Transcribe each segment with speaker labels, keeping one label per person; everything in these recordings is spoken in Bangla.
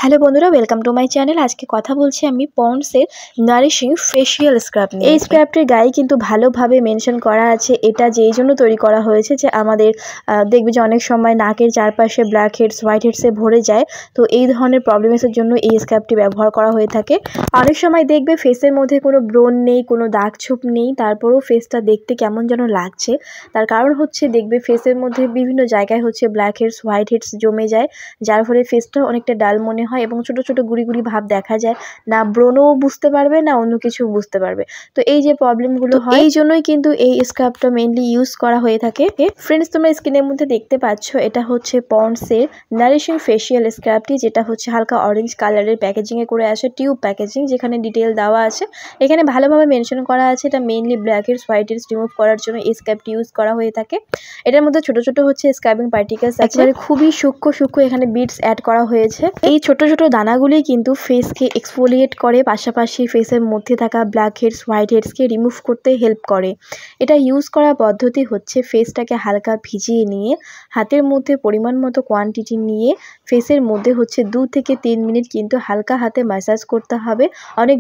Speaker 1: হ্যালো বন্ধুরা, ওয়েলকাম টু মাই চ্যানেল। আজকে কথা বলছি আমি পন্ডসের নারিশিং ফেশিয়াল স্ক্রাব নিয়ে। এই স্ক্রাবটির গায়ে কিন্তু ভালোভাবে মেনশন করা আছে এটা যেই জন্য তৈরি করা হয়েছে যে আমাদের দেখবে যে অনেক সময় নাকের চারপাশে ব্ল্যাক হেডস হোয়াইট হেডসে ভরে যায়। তো এই ধরনের প্রবলেমের জন্য এই স্ক্রাবটি ব্যবহার করা হয়ে থাকে। অনেক সময় দেখবে ফেসের মধ্যে কোনো ব্রণ নেই, কোনো দাগ ছোপ নেই, তারপরেও ফেসটা দেখতে কেমন যেন লাগছে। তার কারণ হচ্ছে দেখবে ফেসের মধ্যে বিভিন্ন জায়গায় হচ্ছে ব্ল্যাক হেডস হোয়াইট হেডস জমে যায়, যার ফলে ফেসটা অনেকটা ডাল মনে হয় এবং ছোট ছোট গুড়ি গুড়ি ভাব দেখা যায়। না ব্রণও বুঝতে পারবে, না অন্য কিছু বুঝতে পারবে। তো এই যে প্রবলেমগুলো হয়, এই জন্যই কিন্তু এই স্ক্রাবটা মেইনলি ইউজ করা হয়ে থাকে। ফ্রেন্ডস, তোমরা স্ক্রিনের মধ্যে দেখতে পাচ্ছ এটা হচ্ছে পন্ডসের নারিশিং ফেশিয়াল স্ক্রাবটি, যেটা হচ্ছে হালকা অরেঞ্জ কালারের প্যাকেজিংয়ে করে আসে, টিউব প্যাকেজিং, যেখানে ডিটেল দেওয়া আছে। এখানে ভালোভাবে মেনশন করা আছে এটা mainly blackheads whiteheads remove করার জন্য এই স্ক্রাবটি ইউজ করা হয়ে থাকে। এটার মধ্যে ছোট ছোট হচ্ছে স্ক্রাবিং পার্টিকেলস আছে, খুবই সূক্ষ্ম এখানে বিটস অ্যাড করা হয়েছে। এই ছোট ছোট দানাগুলি কিন্তু ফেসকে এক্সফোলিয়েট করে, পাশাপাশি ফেসের মধ্যে থাকা ব্ল্যাক হেডস হোয়াইট হেডসকে রিমুভ করতে হেল্প করে। এটা ইউজ করার পদ্ধতি হচ্ছে ফেসটাকে হালকা ভিজিয়ে নিয়ে হাতের মধ্যে পরিমাণ মতো কোয়ান্টিটি নিয়ে ফেসের মধ্যে হচ্ছে 2 থেকে 3 মিনিট কিন্তু হালকা হাতে ম্যাসাজ করতে হবে। অনেক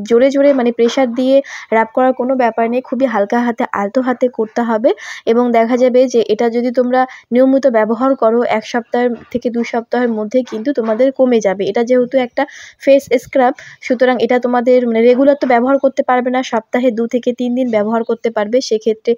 Speaker 1: জোরে জোরে মানে প্রেশার দিয়ে র‍্যাপ করার কোনো ব্যাপার নেই, খুবই হালকা হাতে আলতো হাতে করতে হবে। এবং দেখা যাবে যে এটা যদি তোমরা নিয়মিত ব্যবহার করো 1 সপ্তাহ থেকে 2 সপ্তাহের মধ্যে কিন্তু তোমাদের কমে যাবে। এটা যেহেতু একটা ফেস স্ক্রাব, সুতরাং এটা তোমাদের মানে রেগুলার তো ব্যবহার করতে পারবে না, সপ্তাহে 2 থেকে 3 দিন ব্যবহার করতে পারবে। সেক্ষেত্রে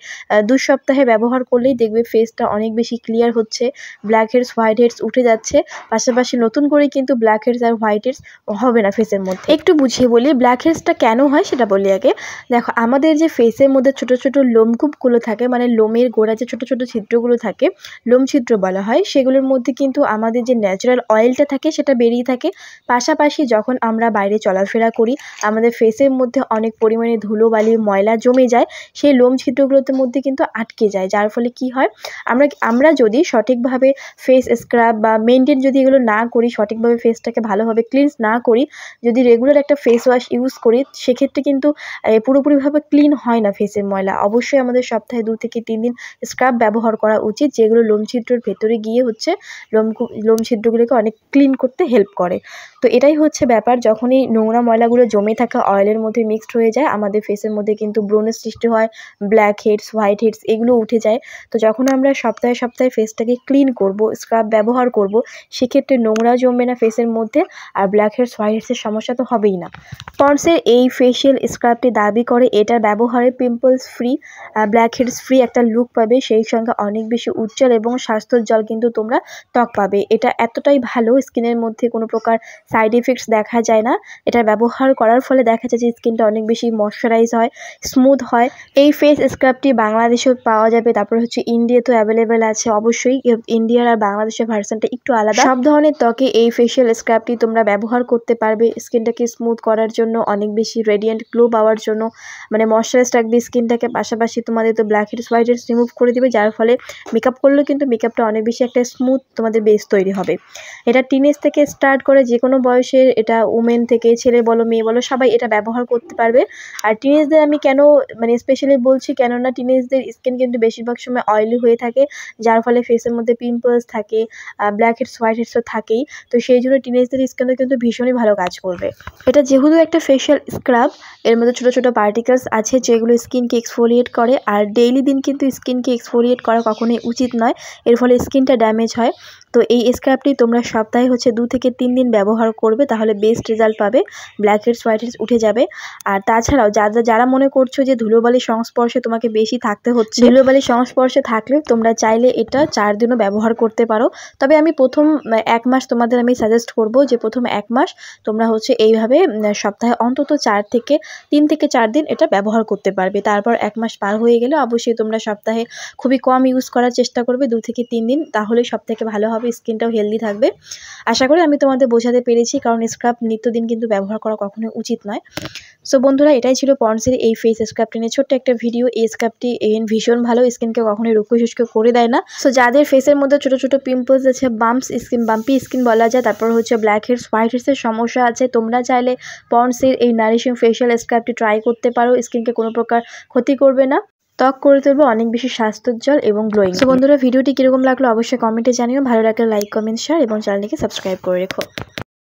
Speaker 1: 2 সপ্তাহে ব্যবহার করলেই দেখবে ফেসটা অনেক বেশি ক্লিয়ার হচ্ছে, ব্ল্যাক হেডস হোয়াইট হেডস উঠে যাচ্ছে। পাশাপাশি নতুন করে কিন্তু black heads are white heads হবে না ফেসের মধ্যে। একটু বুঝিয়ে বলি ব্ল্যাক হেডসটা কেন হয় সেটা বলি আগে। দেখো, আমাদের যে ফেসের মধ্যে ছোট ছোট লোমকূপগুলো থাকে, মানে লোমের গোড়া যে ছোট ছোট ছিদ্রগুলো থাকে, লোম ছিদ্র বলা হয়, সেগুলোর মধ্যে কিন্তু আমাদের যে ন্যাচারাল অয়েলটা থাকে সেটা বেরিয়ে থাকে। পাশাপাশি যখন আমরা বাইরে চলাফেরা করি, আমাদের ফেসের মধ্যে অনেক পরিমাণে ধুলোবালি ময়লা জমে যায়, সেই লোম ছিদ্রগুলোর মধ্যে কিন্তু আটকে যায়। যার ফলে কি হয়, আমরা যদি সঠিকভাবে ফেস স্ক্রাব বা মেনটেন যদি এগুলো না করি, সঠিকভাবে ফেসটাকে ভালোভাবে ক্লিনস না করি, যদি রেগুলার একটা ফেস ওয়াশ ইউজ করি, সেক্ষেত্রে কিন্তু পুরোপুরিভাবে ক্লিন হয় না ফেসের ময়লা। অবশ্যই আমাদের সপ্তাহে 2 থেকে 3 দিন স্ক্রাব ব্যবহার করা উচিত, যেগুলো লোম ছিদ্রের ভেতরে গিয়ে হচ্ছে লোম ছিদ্রগুলোকে অনেক ক্লিন করতে হেল্প করে। তো এটাই হচ্ছে ব্যাপার, যখনই নোংরা ময়লাগুলো জমে থাকা অয়েলের মধ্যে মিক্সড হয়ে যায়, আমাদের ফেসের মধ্যে কিন্তু ব্রণের সৃষ্টি হয়, ব্ল্যাক হেডস হোয়াইট হেডস এগুলো উঠে যায়। তো যখন আমরা সপ্তাহে সপ্তাহে ফেসটাকে ক্লিন করব, স্ক্রাব ব্যবহার করব, সেক্ষেত্রে নোংরা জমবে না ফেসের মধ্যে, আর ব্ল্যাক হেডস হোয়াইট হেডসের সমস্যা তো হবেই না। পন্ডসের এই ফেশিয়াল স্ক্রাবটি দাবি করে এটার ব্যবহারে pimples free, blackheads free একটা লুক পাবে, সেই সঙ্গে অনেক বেশি উজ্জ্বল এবং স্বাস্থ্যোজ্জ্বল কিন্তু তোমরা ত্বক পাবে। এটা এতটাই ভালো, স্কিনের মধ্যে কোনো প্রকার সাইড ইফেক্টস দেখা যায় না। এটা ব্যবহার করার ফলে দেখা যায় যে স্কিনটা অনেক বেশি ময়শ্চারাইজ হয়, স্মুথ হয়। এই ফেস স্ক্রাবটি বাংলাদেশেও পাওয়া যাবে, তারপরে হচ্ছে ইন্ডিয়াতেও অ্যাভেলেবেল আছে। অবশ্যই ইন্ডিয়ার আর বাংলাদেশের ভার্সনটা একটু আলাদা। সব ধরনের ত্বকে এই ফেশিয়াল স্ক্রাবটি তোমরা ব্যবহার করতে পারবে স্কিনটাকে স্মুথ করার জন্য, অনেক বেশি রেডিয়েন্ট গ্লো পাওয়ার জন্য, মানে ময়শ্চারাইজ রাখবে স্কিনটাকে। পাশাপাশি তোমাদের তো blackheads whiteheads remove করে দিবে, যার ফলে মেকআপ করলেও কিন্তু মেকআপটা অনেক বেশি একটা স্মুথ তোমাদের বেস তৈরি হবে। এটা টিনেজ থেকে স্টার্ট করে যে কোনো বয়সের, এটা উমেন থেকে ছেলে বলো মেয়ে বলো সবাই এটা ব্যবহার করতে পারবে। আর টিনেজদের আমি কেন মানে স্পেশালি বলছি, কেননা টিনেজদের স্কিন কিন্তু বেশিরভাগ সময় অয়েলি হয়ে থাকে, যার ফলে ফেসের মধ্যে পিম্পলস থাকে, ব্ল্যাক হেডস হোয়াইট হেডস তো থাকেই। তো সেই জন্য টিনেজদের স্কিনও কিন্তু ভীষণই ভালো কাজ করবে। এটা যেহেতু একটা ফেশিয়াল স্ক্রাব, এর মধ্যে ছোট ছোট পার্টিকেলস আছে যেগুলো স্কিনকে এক্সফোলিয়েট করে, আর ডেইলি দিন কিন্তু স্কিনকে এক্সফোলিয়েট করা কখনোই উচিত নয়, এর ফলে স্কিনটা ড্যামেজ হয়। তো এই স্ক্রাবটি তোমরা সপ্তাহে হচ্ছে 2 থেকে 3 দিন ব্যবহার করবে, তাহলে বেস্ট রেজাল্ট পাবে, ব্ল্যাক হেডস হোয়াইট হেডস উঠে যাবে। আর তাছাড়াও যারা মনে করছো যে ধুলোবালির সংস্পর্শে তোমাকে বেশি থাকতে হচ্ছে, ধুলোবালির সংস্পর্শে থাকলে তোমরা চাইলে এটা 4 দিনও ব্যবহার করতে পারো। তবে আমি প্রথম 1 মাস তোমাদের আমি সাজেস্ট করব যে প্রথম 1 মাস তোমরা হচ্ছে এইভাবে সপ্তাহে অন্তত 3 থেকে 4 দিন এটা ব্যবহার করতে পারবে। তারপর 1 মাস পার হয়ে গেলে অবশ্যই তোমরা সপ্তাহে খুবই কম ইউজ করার চেষ্টা করবে, 2 থেকে 3 দিন, তাহলে সবথেকে ভালো হবে, স্কিনটাও হেলদি থাকবে। আশা করি আমি তোমাদের বোঝাতে পেরেছি, কারণ স্ক্রাব নিত্যদিন কিন্তু ব্যবহার করা কখনোই উচিত নয়। সো বন্ধুরা, এটাই ছিল পন্ডসের এই ফেস স্ক্রাবটি নিয়ে ছোট্ট একটা ভিডিও। এই স্ক্রাবটি ভীষণ ভালো, স্কিনকে কখনোই রুক্ষ শুষ্ক করে দেয় না। সো যাদের ফেসের মধ্যে ছোট ছোট পিম্পলস আছে, বাম্পি স্কিন বলা যায়, তারপর হচ্ছে ব্ল্যাক হেডস হোয়াইট হেডসের সমস্যা আছে, তোমরা চাইলে পন্ডসের এই নারিশিং ফেশিয়াল স্ক্রাবটি ট্রাই করতে পারো। স্কিনকে কোনো প্রকার ক্ষতি করবে না, ত্বক করে তুলবে অনেক বেশি স্বাস্থ্যোজ্জ্বল এবং গ্লোয়িং। সো বন্ধুরা, ভিডিওটি কিরকম লাগলো অবশ্যই কমেন্টে জানিও। ভালো লাগলে লাইক কমেন্ট শেয়ার এবং চ্যানেলটিকে সাবস্ক্রাইব করে রেখো।